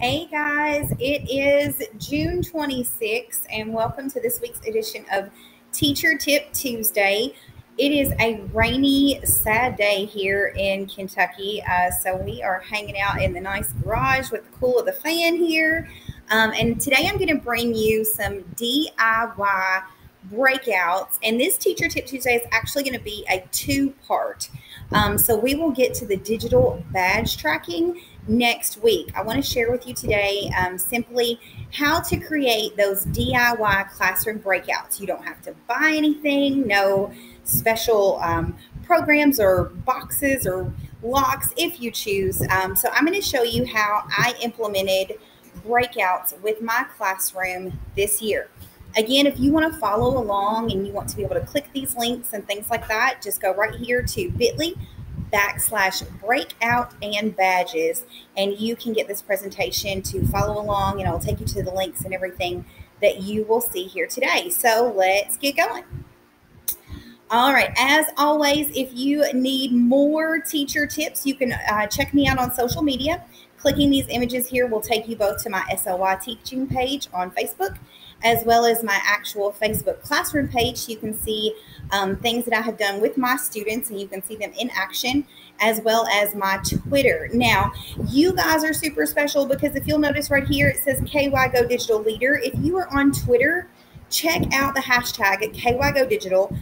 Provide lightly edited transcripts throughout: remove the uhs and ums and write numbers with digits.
Hey guys, it is June 26th and welcome to this week's edition of Teacher Tip Tuesday. It is a rainy, sad day here in Kentucky, so we are hanging out in the nice garage with the cool of the fan here. And today I'm going to bring you some DIY breakouts, and this Teacher Tip Tuesday is actually going to be a two-part. So we will get to the digital badge tracking next week. I want to share with you today simply how to create those DIY classroom breakouts. You don't have to buy anything, no special programs or boxes or locks if you choose. So I'm going to show you how I implemented breakouts with my classroom this year. Again, if you want to follow along and you want to be able to click these links and things like that, just go right here to bit.ly/breakout and badges, and you can get this presentation to follow along, and I'll take you to the links and everything that you will see here today. So let's get going. All right, as always, if you need more teacher tips, you can check me out on social media. Clicking these images here will take you both to my SLY teaching page on Facebook, as well as my actual Facebook classroom page. So you can see things that I have done with my students, and you can see them in action, as well as my Twitter. Now, you guys are super special because if you'll notice right here, it says KY Go Digital Leader. If you are on Twitter, check out the hashtag KYGoDigital.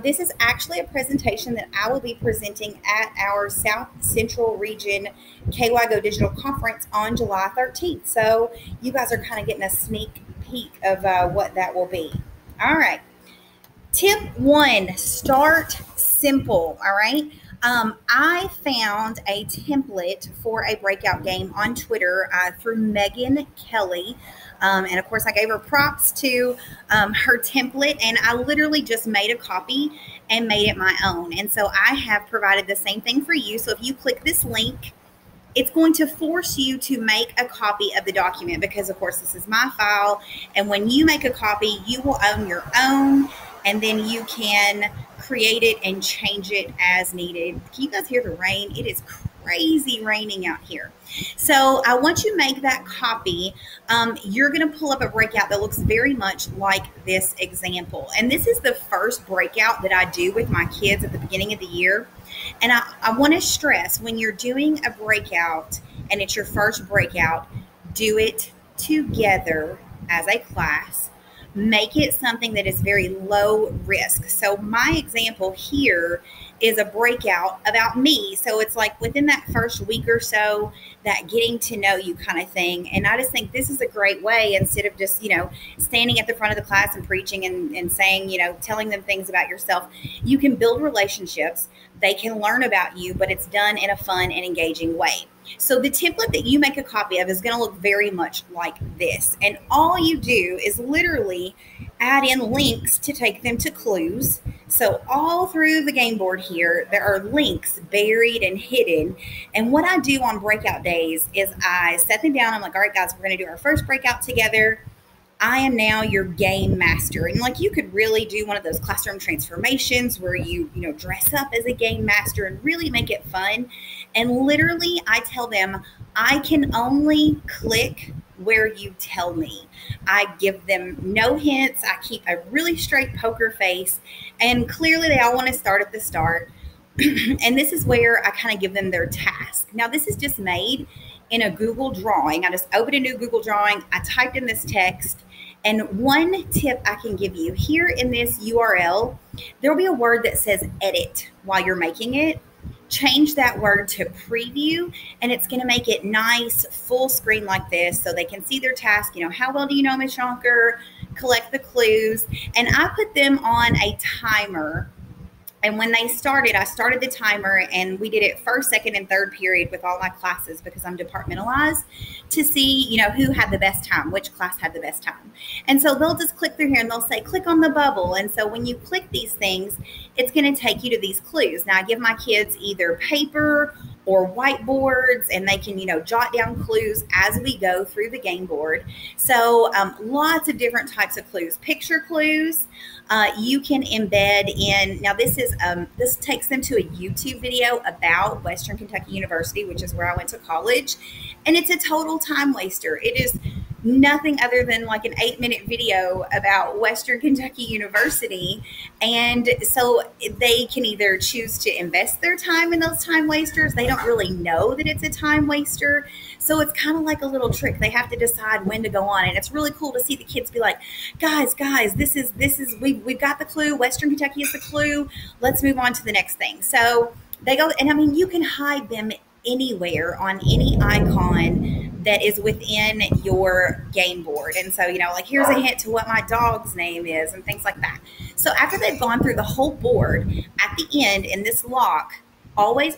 This is actually a presentation that I will be presenting at our South Central Region KY Go Digital Conference on July 13th. So you guys are kind of getting a sneak peek of what that will be. All right. Tip 1, start simple. All right. I found a template for a breakout game on Twitter through Megan Kelly. And of course, I gave her props to her template, and I literally just made a copy and made it my own. And so I have provided the same thing for you. So if you click this link, it's going to force you to make a copy of the document because, of course, this is my file. And when you make a copy, you will own your own, and then you can create it and change it as needed. Can you guys hear the rain? It is crazy raining out here. So once you make that copy, you're going to pull up a breakout that looks very much like this example. And this is the first breakout that I do with my kids at the beginning of the year. And I want to stress, when you're doing a breakout and it's your first breakout, do it together as a class. Make it something that is very low risk. So my example here is a breakout about me. So it's like within that first week or so, that getting to know you kind of thing. And I just think this is a great way, instead of just, standing at the front of the class and preaching and saying, telling them things about yourself, you can build relationships. They can learn about you, but it's done in a fun and engaging way. So the template that you make a copy of is going to look very much like this. And all you do is literally add in links to take them to clues. So all through the game board here, there are links buried and hidden. And what I do on breakout days is I set them down. I'm like, all right, guys, we're going to do our first breakout together. I am now your game master. And like, you could really do one of those classroom transformations where you dress up as a game master and really make it fun. And literally, I tell them, I can only click where you tell me. I give them no hints. I keep a really straight poker face. And clearly, they all want to start at the start. And this is where I kind of give them their task. Now, this is just made in a Google drawing. I just opened a new Google drawing. I typed in this text. And one tip I can give you, here in this URL, there will be a word that says edit while you're making it. Change that word to preview, and it's going to make it nice, full screen like this, so they can see their task. How well do you know Ms. Shonker? Collect the clues. And I put them on a timer. And when they started, I started the timer, and we did it first, second, and third period with all my classes because I'm departmentalized, to see, who had the best time, which class had the best time. And so they'll just click through here and they'll say, click on the bubble. And so when you click these things, it's going to take you to these clues. Now, I give my kids either paper or whiteboards, and they can, jot down clues as we go through the game board. So lots of different types of clues. Picture clues, you can embed in. Now this takes them to a YouTube video about Western Kentucky University, which is where I went to college, and it's a total time waster. It is nothing other than like an 8-minute video about Western Kentucky University. And so they can either choose to invest their time in those time wasters. They don't really know that it's a time waster. So it's kind of like a little trick. They have to decide when to go on. And it's really cool to see the kids be like, guys, we've got the clue. Western Kentucky is the clue. Let's move on to the next thing. So they go, and I mean, you can hide them anywhere on any icon that is within your game board. And so, like here's a hint to what my dog's name is and things like that. So after they've gone through the whole board, at the end in this lock, always,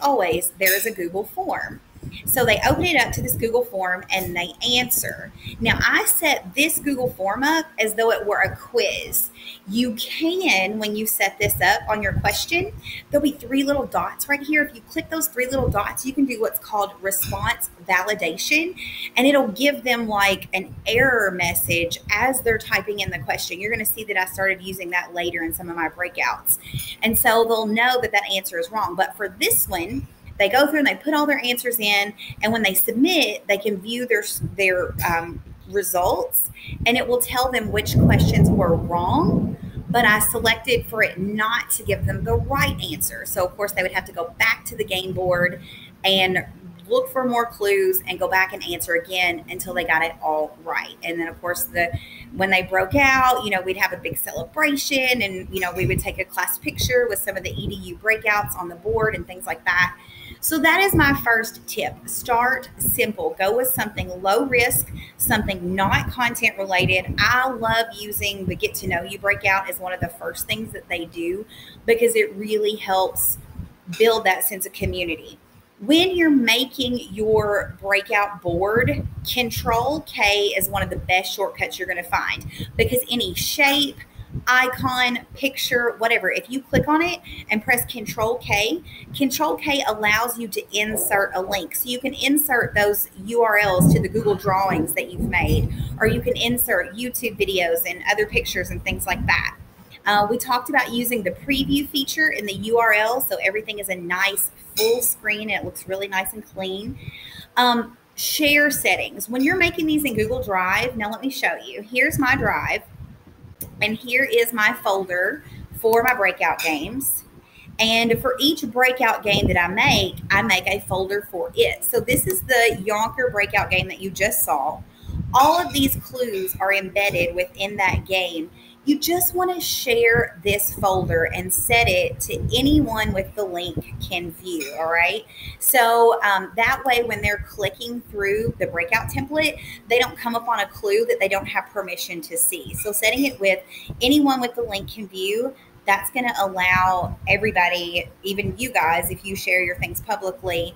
there is a Google form. So they open it up to this Google form and they answer. Now I set this Google form up as though it were a quiz. You can, when you set this up on your question, there'll be 3 little dots right here. If you click those 3 little dots, you can do what's called response validation, and it'll give them like an error message as they're typing in the question. You're going to see that I started using that later in some of my breakouts. And so they'll know that that answer is wrong. But for this one, they go through and they put all their answers in, and when they submit, they can view their results, and it will tell them which questions were wrong, but I selected for it not to give them the right answer. So of course they would have to go back to the game board and look for more clues and go back and answer again until they got it all right. And then of course when they broke out, we'd have a big celebration, and we would take a class picture with some of the EDU breakouts on the board and things like that. So that is my first tip. Start simple. Go with something low risk, something not content related. I love using the Get to Know You breakout as one of the first things that they do, because it really helps build that sense of community. When you're making your breakout board, Control K is one of the best shortcuts you're going to find, because any shape, icon, picture, whatever, if you click on it and press Control K allows you to insert a link. So you can insert those URLs to the Google drawings that you've made, or you can insert YouTube videos and other pictures and things like that. We talked about using the preview feature in the URL, so everything is a nice full screen and it looks really nice and clean. Share settings. When you're making these in Google Drive, now let me show you. Here's my drive, and here is my folder for my breakout games. And for each breakout game that I make a folder for it. So this is the Yonker breakout game that you just saw. All of these clues are embedded within that game. You just want to share this folder and set it to anyone with the link can view, all right? So that way when they're clicking through the breakout template, they don't come up on a clue that they don't have permission to see. So setting it with anyone with the link can view, that's going to allow everybody, even you guys, if you share your things publicly,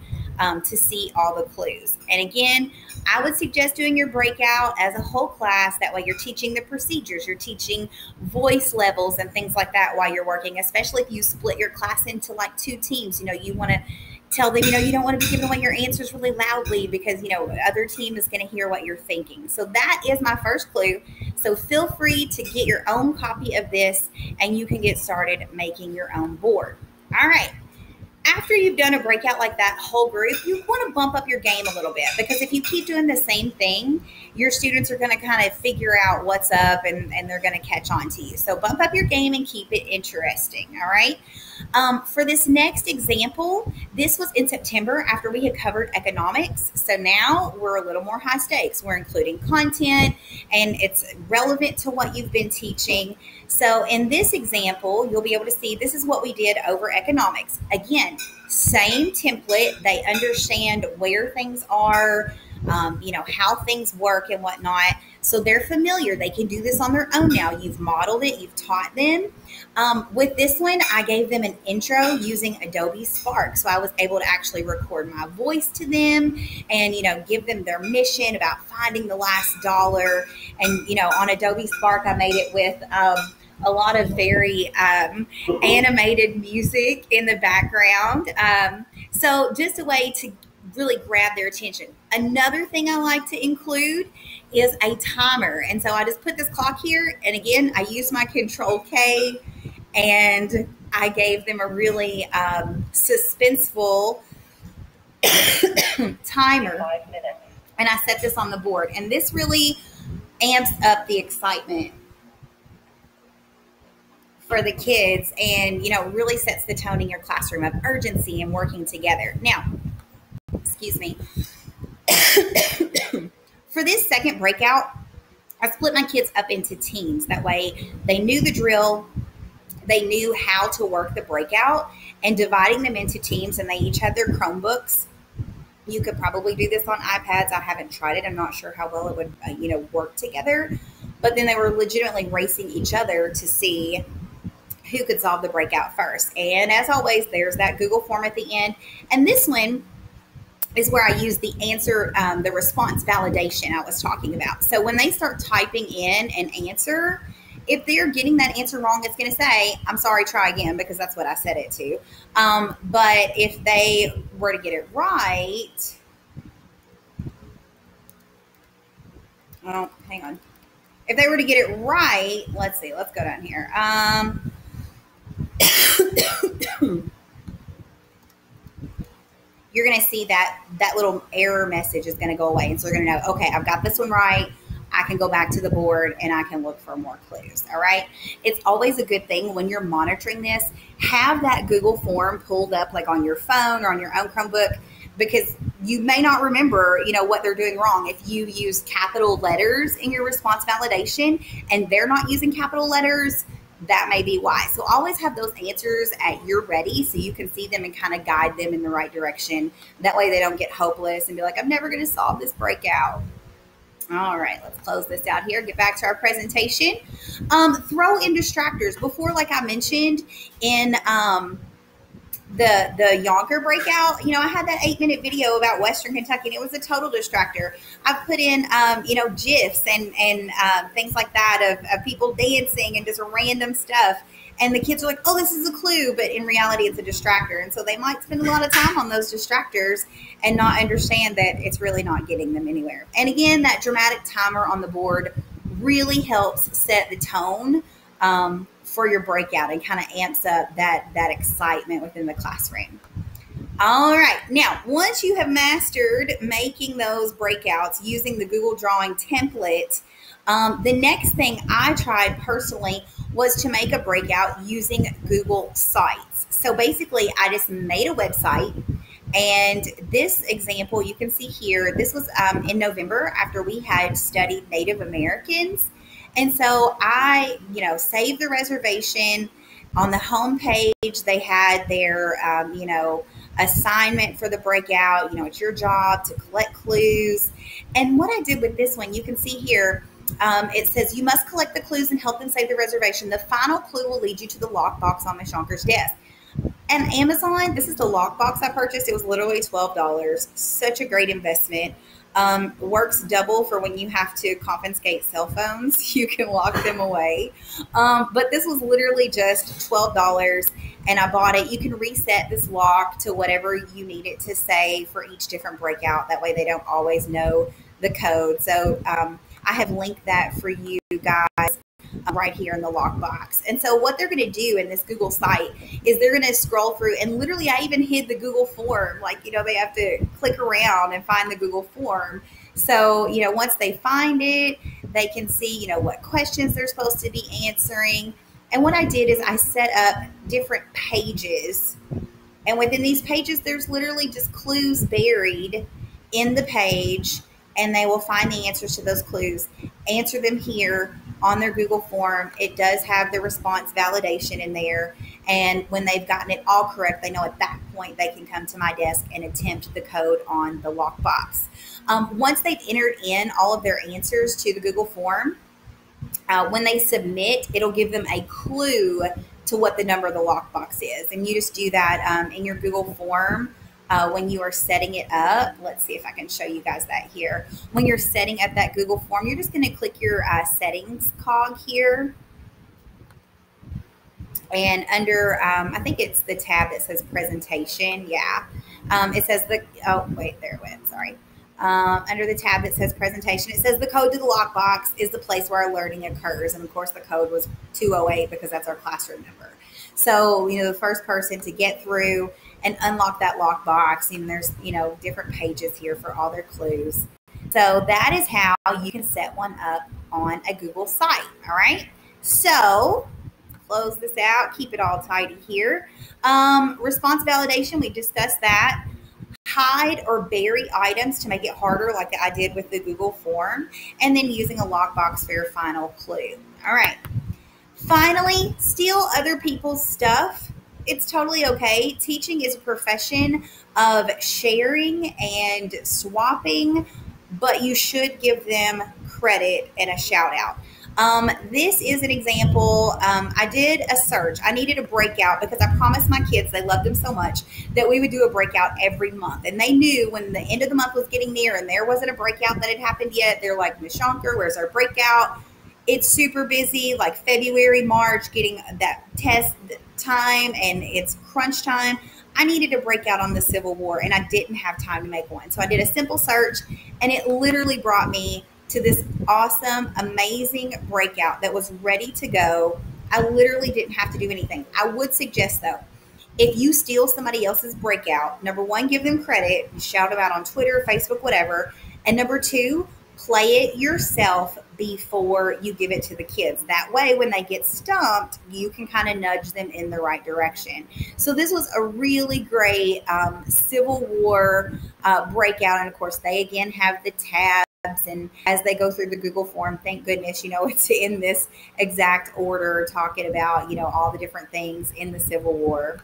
to see all the clues. And again, I would suggest doing your breakout as a whole class. That way you're teaching the procedures, you're teaching voice levels and things like that while you're working, especially if you split your class into like 2 teams. You want to tell them, you don't want to be giving away your answers really loudly, because, other team is going to hear what you're thinking. So that is my first clue. So feel free to get your own copy of this and you can get started making your own board. All right. After you've done a breakout like that whole group, you want to bump up your game a little bit, because if you keep doing the same thing, your students are going to kind of figure out what's up and they're going to catch on to you. So bump up your game and keep it interesting. All right. For this next example, this was in September after we had covered economics. So now we're a little more high stakes. We're including content and it's relevant to what you've been teaching. So in this example, you'll be able to see this is what we did over economics. Again, same template. They understand where things are, how things work and whatnot. So they're familiar. They can do this on their own now. You've modeled it. You've taught them. With this one, I gave them an intro using Adobe Spark. So I was able to actually record my voice to them and, give them their mission about finding the last dollar. And, on Adobe Spark, I made it with a lot of very animated music in the background. So just a way to really grab their attention. Another thing I like to include is a timer. And so I just put this clock here. And again, I use my Control K, and I gave them a really suspenseful timer. 5 minutes. And I set this on the board. And this really amps up the excitement for the kids, and really sets the tone in your classroom of urgency and working together. Now, excuse me. For this second breakout, I split my kids up into teams. That way they knew the drill, they knew how to work the breakout, and dividing them into teams, and they each had their Chromebooks. You could probably do this on iPads. I haven't tried it. I'm not sure how well it would work together, but then they were legitimately racing each other to see who could solve the breakout first. And as always, there's that Google form at the end. And this one is where I use the answer, the response validation I was talking about. So when they start typing in an answer, if they're getting that answer wrong, it's going to say, I'm sorry, try again, because that's what I set it to. But if they were to get it right, oh, hang on. If they were to get it right, let's see, let's go down here. You're going to see that little error message is going to go away. And so they're going to know, okay, I've got this one right. I can go back to the board and I can look for more clues. All right. It's always a good thing when you're monitoring this, have that Google form pulled up like on your phone or on your own Chromebook, because you may not remember, what they're doing wrong. If you use capital letters in your response validation and they're not using capital letters, that may be why. So always have those answers at your ready so you can see them and kind of guide them in the right direction. That way they don't get hopeless and be like, I'm never going to solve this breakout. All right, let's close this out here. Get back to our presentation. Throw in distractors. Before, like I mentioned in the Yonker breakout, I had that 8-minute video about Western Kentucky, and it was a total distractor. I've put in, GIFs and things like that of people dancing and just random stuff. And the kids are like, oh, this is a clue. But in reality, it's a distractor. And so they might spend a lot of time on those distractors and not understand that it's really not getting them anywhere. And again, that dramatic timer on the board really helps set the tone for your breakout and kind of amps up that excitement within the classroom. All right. Now, once you have mastered making those breakouts using the Google Drawing template, the next thing I tried personally was to make a breakout using Google Sites. So basically, I just made a website. And this example you can see here, this was in November after we had studied Native Americans. And so I, saved the reservation. On the home page, they had their, assignment for the breakout. It's your job to collect clues. And what I did with this one, you can see here, it says you must collect the clues and help them save the reservation. The final clue will lead you to the lockbox on Miss Yonker's desk. And Amazon, this is the lockbox I purchased. It was literally $12. Such a great investment. Works double for when you have to confiscate cell phones. You can lock them away. But this was literally just $12, and I bought it. You can reset this lock to whatever you need it to say for each different breakout. That way they don't always know the code. So I have linked that for you guys right here in the lockbox. And so what they're going to do in this Google site is they're going to scroll through, and literally I even hid the Google form. Like, they have to click around and find the Google form. So, once they find it, they can see, what questions they're supposed to be answering. And what I did is I set up different pages. And within these pages, there's literally just clues buried in the page, and they will find the answers to those clues, answer them here on their Google form. It does have the response validation in there. And when they've gotten it all correct, they know at that point they can come to my desk and attempt the code on the lockbox. Once they've entered in all of their answers to the Google form, when they submit, it'll give them a clue to what the number of the lockbox is. And you just do that in your Google form. When you are setting it up. Let's see if I can show you guys that here. When you're setting up that Google form, you're just going to click your settings cog here. And under, I think it's the tab that says presentation. Yeah. It says oh, wait, there it went. Sorry. Under the tab that says presentation, it says the code to the lockbox is the place where our learning occurs. And of course, the code was 208 because that's our classroom number. So, the first person to get through and unlock that lockbox, and there's, different pages here for all their clues. So that is how you can set one up on a Google site. All right. So close this out, keep it all tidy here. Response validation, we discussed that. Hide or bury items to make it harder, like I did with the Google form, and then using a lockbox for your final clue. All right. Finally, steal other people's stuff. It's totally okay. Teaching is a profession of sharing and swapping, but you should give them credit and a shout out. This is an example. I did a search. I needed a breakout because I promised my kids, they loved them so much, that we would do a breakout every month. And they knew when the end of the month was getting near and there wasn't a breakout that had happened yet, they're like, Ms. Shonker, where's our breakout? It's super busy, like February, March, getting that test time, and it's crunch time. I needed a breakout on the Civil War, and I didn't have time to make one. So I did a simple search, and it literally brought me to this awesome, amazing breakout that was ready to go. I literally didn't have to do anything. I would suggest, though, if you steal somebody else's breakout, number one, give them credit, shout them out on Twitter, Facebook, whatever. And number two, play it yourself before you give it to the kids. That way, when they get stumped, you can kind of nudge them in the right direction. So this was a really great Civil War breakout. And of course, they again have the tabs. And as they go through the Google form, thank goodness, it's in this exact order, talking about, all the different things in the Civil War.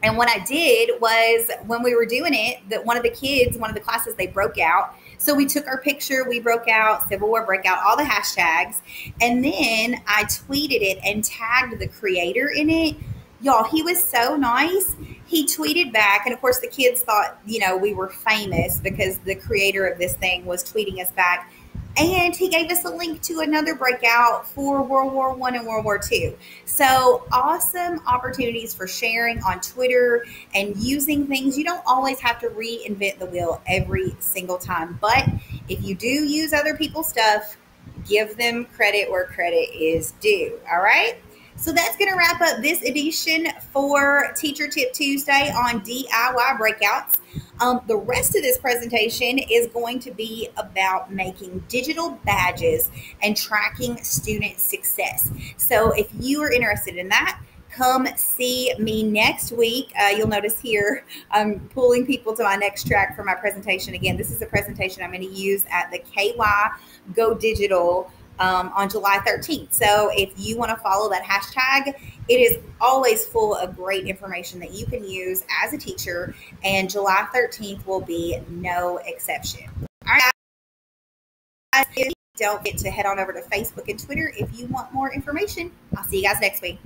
And what I did was, when we were doing it, that one of the classes, they broke out. So we took our picture, we broke out, Civil War breakout, all the hashtags. And then I tweeted it and tagged the creator in it. Y'all, he was so nice. He tweeted back. And of course, the kids thought, we were famous because the creator of this thing was tweeting us back. And he gave us a link to another breakout for World War I and World War II. So awesome opportunities for sharing on Twitter and using things. You don't always have to reinvent the wheel every single time. But if you do use other people's stuff, give them credit where credit is due. All right? So that's going to wrap up this edition for Teacher Tip Tuesday on DIY breakouts. The rest of this presentation is going to be about making digital badges and tracking student success. So if you are interested in that, come see me next week. You'll notice here I'm pulling people to my next track for my presentation. Again, this is a presentation I'm going to use at the KY Go Digital on July 13th. So if you want to follow that hashtag, it is always full of great information that you can use as a teacher, and July 13th will be no exception. All right, guys, don't forget to head on over to Facebook and Twitter if you want more information. I'll see you guys next week.